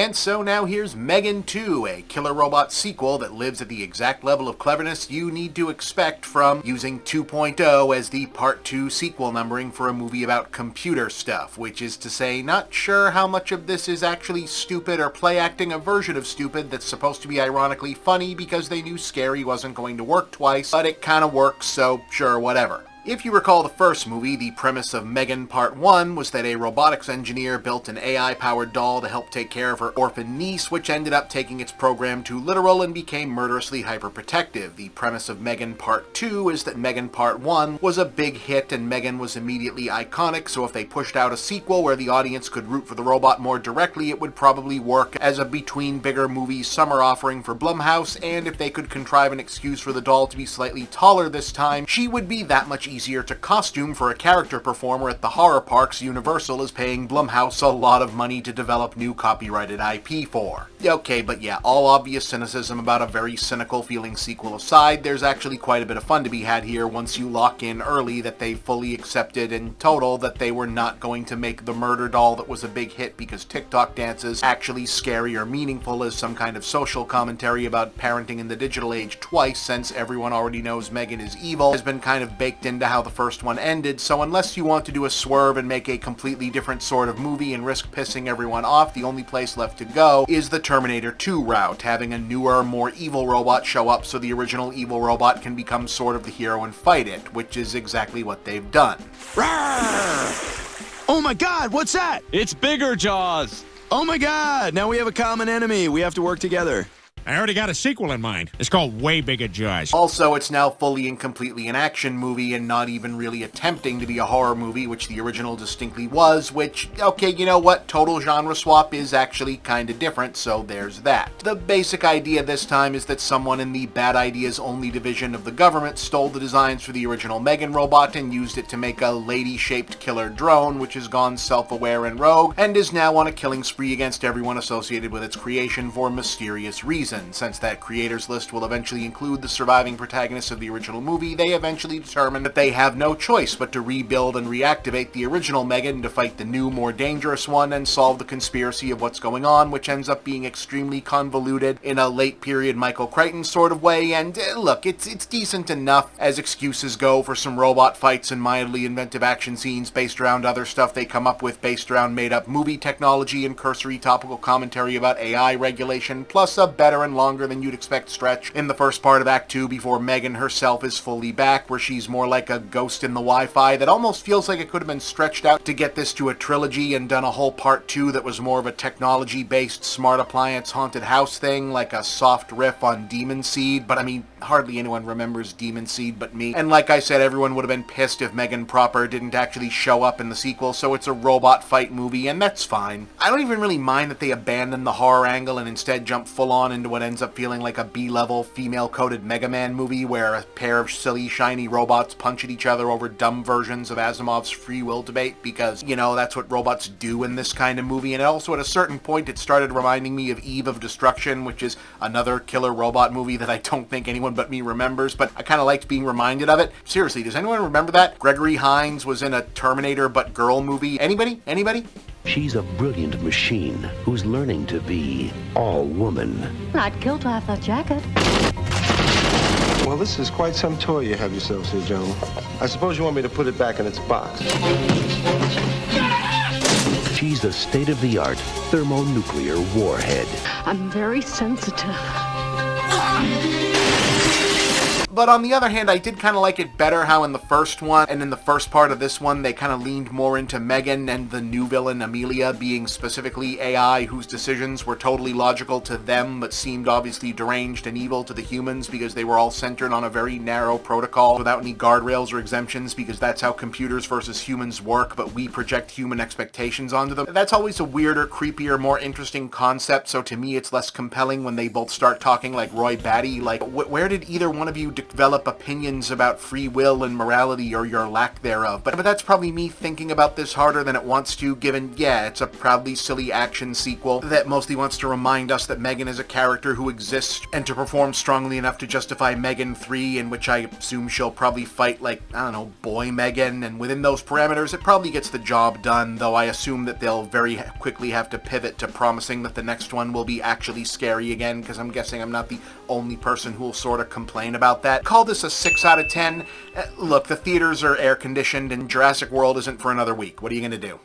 And so now here's M3GAN 2, a killer robot sequel that lives at the exact level of cleverness you need to expect from using 2.0 as the Part 2 sequel numbering for a movie about computer stuff, which is to say, not sure how much of this is actually stupid or play acting a version of stupid that's supposed to be ironically funny because they knew scary wasn't going to work twice, but it kinda works, so sure, whatever. If you recall the first movie, the premise of M3GAN Part 1 was that a robotics engineer built an AI-powered doll to help take care of her orphan niece, which ended up taking its program too literal and became murderously hyperprotective. The premise of M3GAN Part 2 is that M3GAN Part 1 was a big hit and M3GAN was immediately iconic, so if they pushed out a sequel where the audience could root for the robot more directly, it would probably work as a between bigger movies summer offering for Blumhouse, and if they could contrive an excuse for the doll to be slightly taller this time, she would be that much easier to costume for a character performer at the horror parks Universal is paying Blumhouse a lot of money to develop new copyrighted IP for. Okay, but yeah, all obvious cynicism about a very cynical feeling sequel aside, there's actually quite a bit of fun to be had here once you lock in early that they fully accepted in total that they were not going to make the murder doll that was a big hit because TikTok dances actually scary or meaningful as some kind of social commentary about parenting in the digital age twice, since everyone already knows M3GAN is evil, has been kind of baked into how the first one ended, so unless you want to do a swerve and make a completely different sort of movie and risk pissing everyone off, the only place left to go is the Terminator 2 route, having a newer, more evil robot show up so the original evil robot can become sort of the hero and fight it, which is exactly what they've done. Rawr! Oh my god, what's that? It's Bigger Jaws! Oh my god, now we have a common enemy. We have to work together. I already got a sequel in mind. It's called Way Bigger Jaws. Also, it's now fully and completely an action movie and not even really attempting to be a horror movie, which the original distinctly was, which, okay, you know what, total genre swap is actually kinda different, so there's that. The basic idea this time is that someone in the bad ideas only division of the government stole the designs for the original M3GAN robot and used it to make a lady-shaped killer drone, which has gone self-aware and rogue, and is now on a killing spree against everyone associated with its creation for mysterious reasons. Since that creators list will eventually include the surviving protagonists of the original movie, they eventually determine that they have no choice but to rebuild and reactivate the original M3GAN to fight the new, more dangerous one and solve the conspiracy of what's going on, which ends up being extremely convoluted in a late period Michael Crichton sort of way, and look, it's decent enough as excuses go for some robot fights and mildly inventive action scenes based around other stuff they come up with based around made-up movie technology and cursory topical commentary about AI regulation, plus a better and longer than you'd expect stretch in the first part of Act 2 before M3GAN herself is fully back, where she's more like a ghost in the Wi-Fi that almost feels like it could have been stretched out to get this to a trilogy and done a whole Part 2 that was more of a technology-based smart appliance haunted house thing, like a soft riff on Demon Seed, but I mean, hardly anyone remembers Demon Seed but me. And like I said, everyone would have been pissed if M3GAN proper didn't actually show up in the sequel, so it's a robot fight movie, and that's fine. I don't even really mind that they abandoned the horror angle and instead jump full on into what ends up feeling like a B-level, female-coded Mega Man movie where a pair of silly, shiny robots punch at each other over dumb versions of Asimov's free will debate, because, you know, that's what robots do in this kind of movie, and also at a certain point it started reminding me of Eve of Destruction, which is another killer robot movie that I don't think anyone but me remembers, but I kind of liked being reminded of it. Seriously, does anyone remember that? Gregory Hines was in a Terminator but girl movie. Anybody? Anybody? She's a brilliant machine who's learning to be all woman. I'd kill to have that jacket. Well, this is quite some toy you have yourselves here, gentlemen. I suppose you want me to put it back in its box. She's a state-of-the-art thermonuclear warhead. I'm very sensitive. But on the other hand, I did kind of like it better how in the first one and in the first part of this one, they kind of leaned more into M3GAN and the new villain Amelia being specifically AI whose decisions were totally logical to them but seemed obviously deranged and evil to the humans because they were all centered on a very narrow protocol without any guardrails or exemptions because that's how computers versus humans work, but we project human expectations onto them. That's always a weirder, creepier, more interesting concept, so to me it's less compelling when they both start talking like Roy Batty. Like, where did either one of you develop opinions about free will and morality or your lack thereof. But that's probably me thinking about this harder than it wants to, given, yeah, it's a proudly silly action sequel that mostly wants to remind us that M3GAN is a character who exists and to perform strongly enough to justify M3GAN 3, in which I assume she'll probably fight like, I don't know, boy M3GAN, and within those parameters it probably gets the job done, though I assume that they'll very quickly have to pivot to promising that the next one will be actually scary again, because I'm guessing I'm not the only person who will sort of complain about that. Call this a 6 out of 10. Look, the theaters are air-conditioned and Jurassic World isn't for another week. What are you going to do?